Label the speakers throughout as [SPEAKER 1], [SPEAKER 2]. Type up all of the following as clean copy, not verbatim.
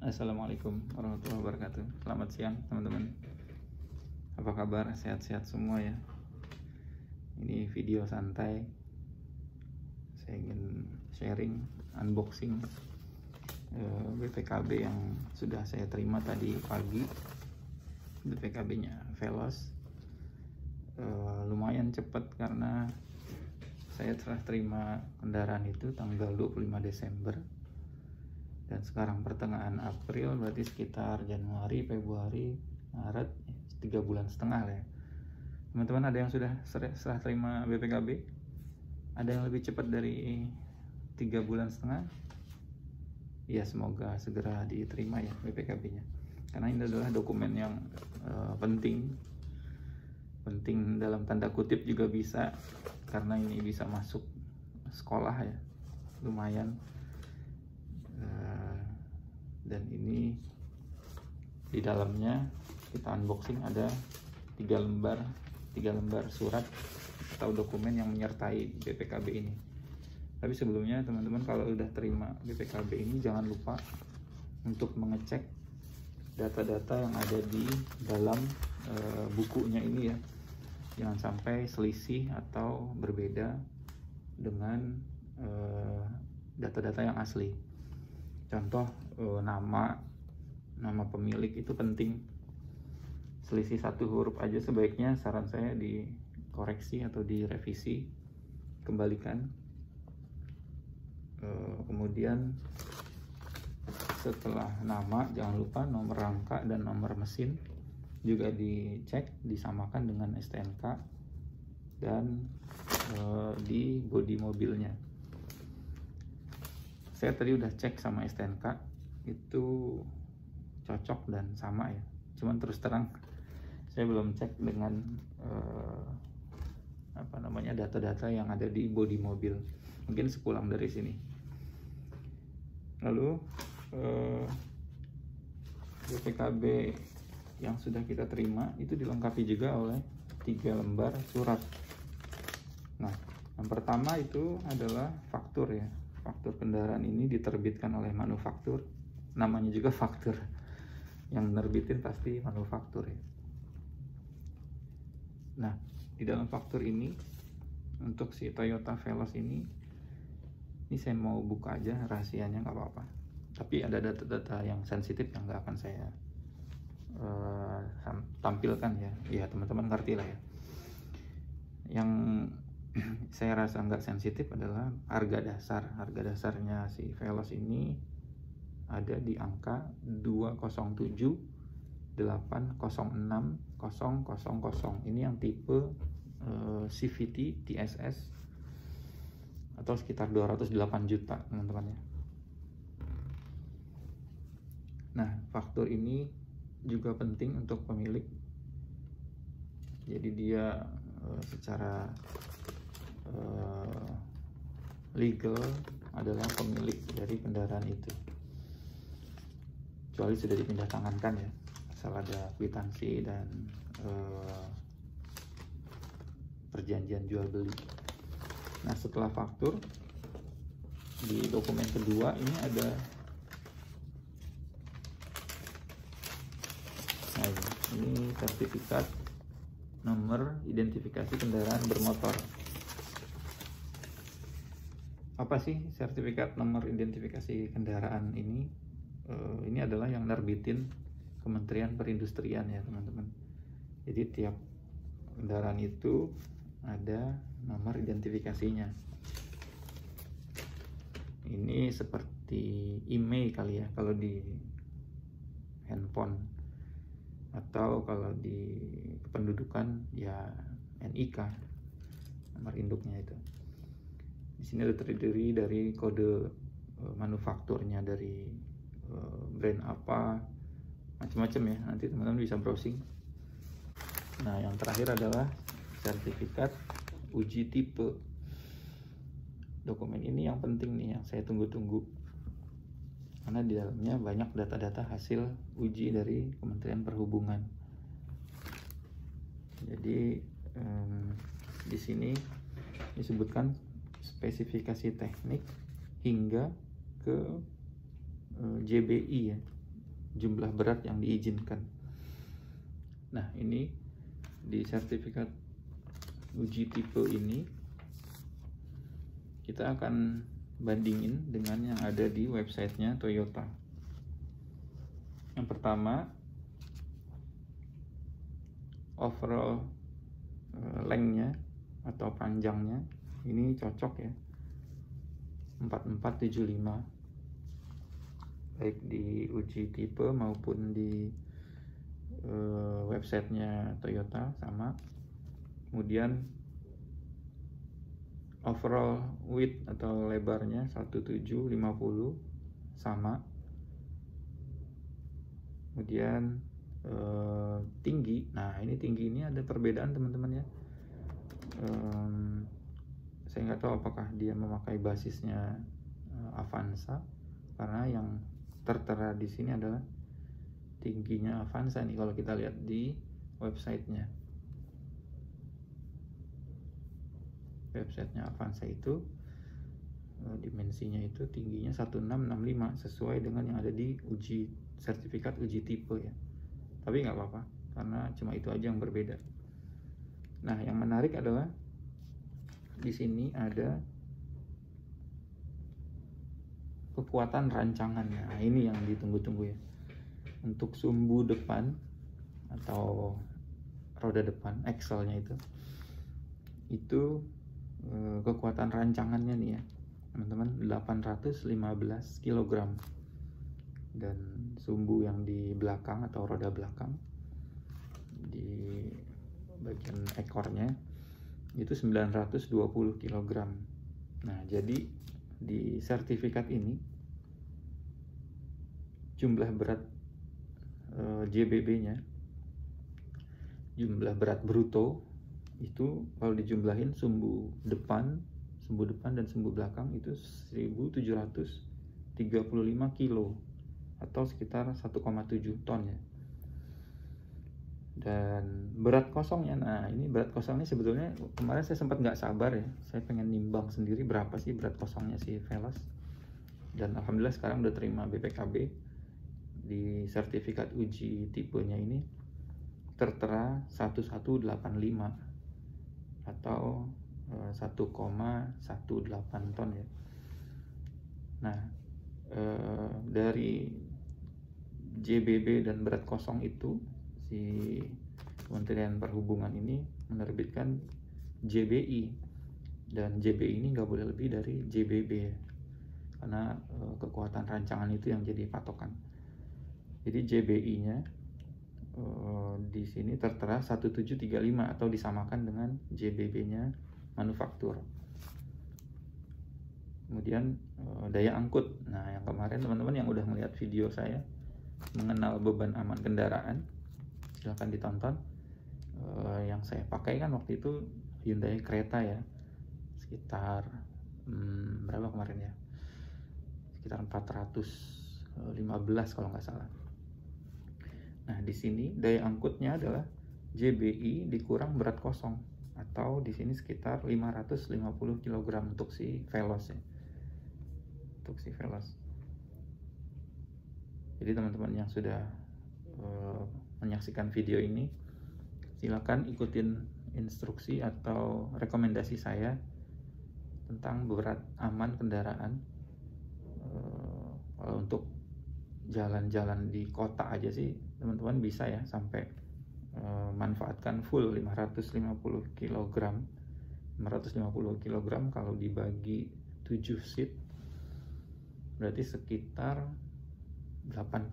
[SPEAKER 1] Assalamualaikum warahmatullahi wabarakatuh. Selamat siang teman-teman. Apa kabar? Sehat-sehat semua ya. Ini video santai. Saya ingin sharing, unboxing BPKB yang sudah saya terima tadi pagi. BPKB-nya Veloz. Lumayan cepat karena saya telah terima kendaraan itu tanggal 25 Desember. Dan sekarang pertengahan April, berarti sekitar Januari, Februari, Maret, 3 bulan setengah lah ya. Teman-teman ada yang sudah setelah terima BPKB? Ada yang lebih cepat dari 3 bulan setengah? Ya, semoga segera diterima ya BPKB-nya. Karena ini adalah dokumen yang penting dalam tanda kutip juga bisa, karena ini bisa masuk sekolah ya, lumayan. Dan ini di dalamnya kita unboxing ada 3 lembar surat atau dokumen yang menyertai BPKB ini. Tapi sebelumnya teman-teman, kalau udah terima BPKB ini jangan lupa untuk mengecek data-data yang ada di dalam bukunya ini ya. Jangan sampai selisih atau berbeda dengan data-data yang asli. Contoh nama pemilik itu penting. Selisih 1 huruf aja sebaiknya saran saya dikoreksi atau direvisi, kembalikan. Kemudian setelah nama jangan lupa nomor rangka dan nomor mesin juga dicek, disamakan dengan STNK dan di bodi mobilnya. Saya tadi udah cek sama STNK, itu cocok dan sama ya. Cuman terus terang saya belum cek dengan data-data yang ada di bodi mobil. Mungkin sepulang dari sini. Lalu BPKB yang sudah kita terima itu dilengkapi juga oleh 3 lembar surat. Nah, yang pertama itu adalah faktur ya. Faktur kendaraan ini diterbitkan oleh manufaktur, namanya juga faktur. Yang nerbitin pasti manufaktur ya. Nah, di dalam faktur ini untuk si Toyota Veloz ini saya mau buka aja rahasianya, nggak apa-apa. Tapi ada data-data yang sensitif yang nggak akan saya tampilkan ya. Ya teman-teman ngerti lah ya. Yang saya rasa nggak sensitif adalah harga dasarnya si Veloz ini ada di angka 207806000. Ini yang tipe CVT TSS atau sekitar 208 juta teman-teman ya. Nah, faktur ini juga penting untuk pemilik, jadi dia secara legal adalah pemilik dari kendaraan itu, kecuali sudah dipindah tangankan ya, asal ada kwitansi dan perjanjian jual beli. Nah, setelah faktur, di dokumen kedua ini ada ini sertifikat nomor identifikasi kendaraan bermotor. Apa sih sertifikat nomor identifikasi kendaraan ini? Ini adalah yang nerbitin Kementerian Perindustrian ya teman-teman. Jadi tiap kendaraan itu ada nomor identifikasinya. Ini seperti IMEI kali ya kalau di handphone, atau kalau di kependudukan ya NIK, nomor induknya itu. Di sini ada terdiri dari kode manufakturnya, dari brand apa, macam-macam ya. Nanti teman-teman bisa browsing. Nah, yang terakhir adalah sertifikat uji tipe. Dokumen ini yang penting nih, yang saya tunggu-tunggu, karena di dalamnya banyak data-data hasil uji dari Kementerian Perhubungan. Jadi di sini disebutkan spesifikasi teknik hingga ke JBI ya, jumlah berat yang diizinkan. Nah, ini di sertifikat uji tipe ini kita akan bandingin dengan yang ada di websitenya Toyota. Yang pertama, overall lengthnya atau panjangnya ini cocok ya, 4475, baik di uji tipe maupun di websitenya Toyota sama. Kemudian overall width atau lebarnya 1750 sama. Kemudian tinggi, nah ini tinggi ini ada perbedaan teman-teman ya. Saya nggak tahu apakah dia memakai basisnya Avanza, karena yang tertera di sini adalah tingginya Avanza nih kalau kita lihat di websitenya. Websitenya Avanza itu dimensinya itu tingginya 1665 sesuai dengan yang ada di sertifikat uji tipe ya. Tapi nggak apa-apa karena cuma itu aja yang berbeda. Nah, yang menarik adalah di sini ada kekuatan rancangannya. Nah, ini yang ditunggu-tunggu ya. Untuk sumbu depan atau roda depan, axle-nya itu kekuatan rancangannya nih ya teman-teman, 815 kg. Dan sumbu yang di belakang atau roda belakang di bagian ekornya itu 920 kg. Nah, jadi di sertifikat ini jumlah berat JBB-nya, jumlah berat bruto itu kalau dijumlahin sumbu depan dan sumbu belakang itu 1735 kilo atau sekitar 1,7 ton ya. Dan berat kosongnya, nah ini berat kosongnya sebetulnya kemarin saya sempat nggak sabar ya, saya pengen nimbang sendiri berapa sih berat kosongnya si Veloz. Dan alhamdulillah sekarang udah terima BPKB. Di sertifikat uji tipenya ini tertera 1185 atau 1,18 ton ya. Nah, dari JBB dan berat kosong itu si Kementerian Perhubungan ini menerbitkan JBI, dan JBI ini nggak boleh lebih dari JBB ya, karena kekuatan rancangan itu yang jadi patokan. Jadi JBI-nya di sini tertera 1735 atau disamakan dengan JBB-nya manufaktur. Kemudian daya angkut. Nah, yang kemarin teman-teman yang udah melihat video saya mengenal beban aman kendaraan, silahkan ditonton. Yang saya pakai kan waktu itu Hyundai Creta ya, sekitar berapa kemarin ya, sekitar 415 kalau nggak salah. Nah, di sini daya angkutnya adalah JBI dikurang berat kosong, atau di sini sekitar 550 kg untuk si Veloz ya. Untuk si Veloz. Jadi teman-teman yang sudah menyaksikan video ini, silakan ikutin instruksi atau rekomendasi saya tentang berat aman kendaraan. Kalau untuk jalan-jalan di kota aja sih teman-teman bisa ya sampai manfaatkan full 550 kg. 550 kg kalau dibagi 7 seat berarti sekitar 80,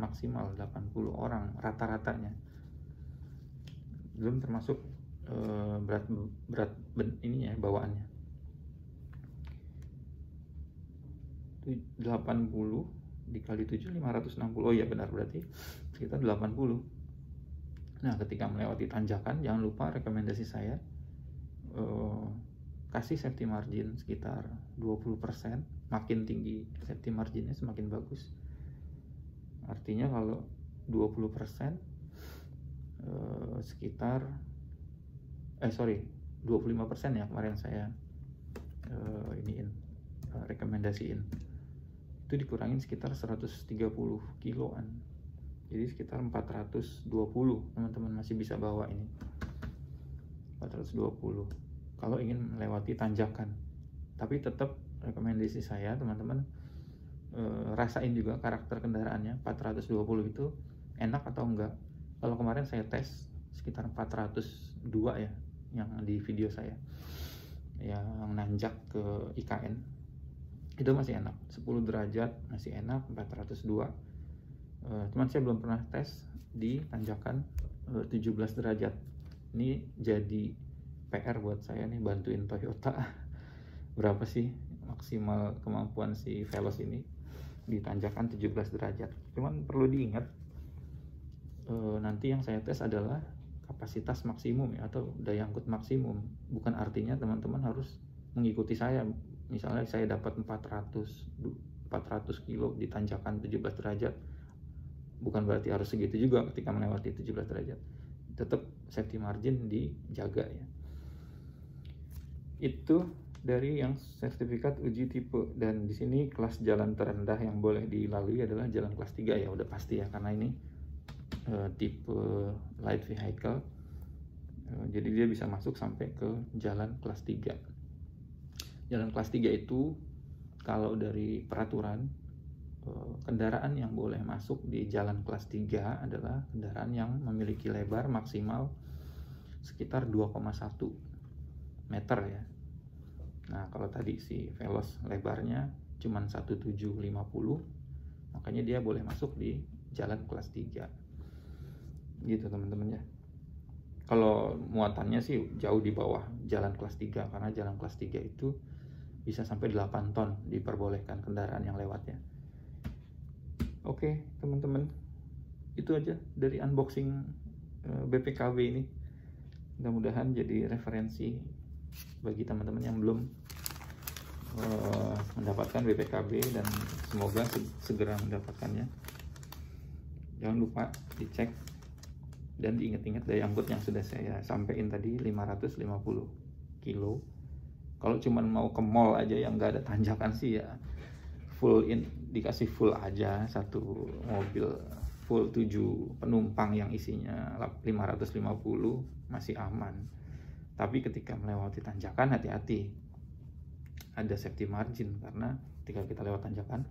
[SPEAKER 1] maksimal 80 orang rata-ratanya, belum termasuk berat ini ya, bawaannya. 80 dikali 7 560, oh iya benar, berarti sekitar 80. Nah, ketika melewati tanjakan jangan lupa rekomendasi saya kasih safety margin sekitar 20%. Makin tinggi safety marginnya semakin bagus. Artinya kalau 20% sekitar 25% ya kemarin saya rekomendasiin. itu dikurangin sekitar 130 kiloan, jadi sekitar 420. Teman-teman masih bisa bawa ini 420 kalau ingin melewati tanjakan. Tapi tetap rekomendasi saya teman-teman rasain juga karakter kendaraannya, 420 itu enak atau enggak. Kalau kemarin saya tes sekitar 402 ya, yang di video saya yang nanjak ke IKN itu masih enak, 10 derajat masih enak, 402. Cuman saya belum pernah tes di tanjakan 17 derajat. Ini jadi PR buat saya nih, bantuin Toyota berapa sih maksimal kemampuan si Veloz ini di tanjakan 17 derajat. Cuman perlu diingat, nanti yang saya tes adalah kapasitas maksimum ya, atau daya angkut maksimum. Bukan artinya teman-teman harus mengikuti saya. Misalnya saya dapat 400 kilo di tanjakan 17 derajat, bukan berarti harus segitu juga ketika melewati 17 derajat. Tetap safety margin dijaga ya. Itu dari yang sertifikat uji tipe. Dan di sini kelas jalan terendah yang boleh dilalui adalah jalan kelas 3 ya, udah pasti ya, karena ini tipe light vehicle, jadi dia bisa masuk sampai ke jalan kelas 3. Jalan kelas 3 itu kalau dari peraturan, kendaraan yang boleh masuk di jalan kelas 3 adalah kendaraan yang memiliki lebar maksimal sekitar 2,1 meter ya. Nah kalau tadi si Veloz lebarnya cuma 1750, makanya dia boleh masuk di jalan kelas 3 gitu teman-teman ya. Kalau muatannya sih jauh di bawah jalan kelas 3, karena jalan kelas 3 itu bisa sampai 8 ton diperbolehkan kendaraan yang lewatnya. Oke teman-teman, itu aja dari unboxing BPKB ini. Mudah-mudahan jadi referensi bagi teman-teman yang belum mendapatkan BPKB, dan semoga segera mendapatkannya. Jangan lupa dicek dan diingat-ingat daya angkut yang sudah saya sampaikan tadi, 550 kilo. Kalau cuman mau ke mall aja yang nggak ada tanjakan sih ya dikasih full aja, satu mobil full 7 penumpang yang isinya 550 masih aman. Tapi ketika melewati tanjakan hati-hati, ada safety margin, karena ketika kita lewat tanjakan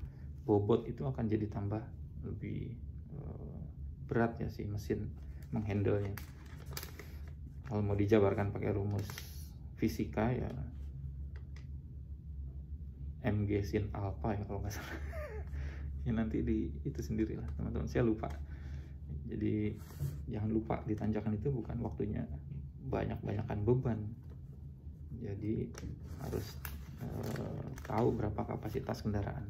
[SPEAKER 1] bobot itu akan jadi tambah lebih berat ya si mesin menghandlenya. Kalau mau dijabarkan pakai rumus fisika ya mg sin alpha ya kalau nggak salah. Ya nanti itu sendirilah teman-teman, saya lupa. Jadi jangan lupa di tanjakan itu bukan waktunya banyak-banyakan beban, jadi harus tahu berapa kapasitas kendaraan.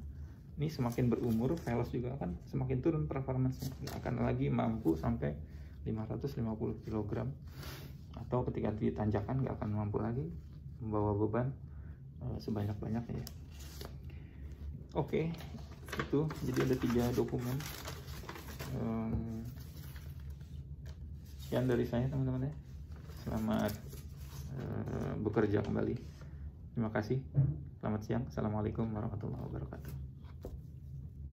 [SPEAKER 1] Ini semakin berumur Veloz juga kan semakin turun performance-nya, nggak akan lagi mampu sampai 550 kg, atau ketika di tanjakan nggak akan mampu lagi membawa beban sebanyak-banyaknya ya. Oke, itu jadi ada 3 dokumen. Sekian dari saya teman-teman ya, selamat bekerja kembali. Terima kasih, selamat siang, assalamualaikum warahmatullahi wabarakatuh.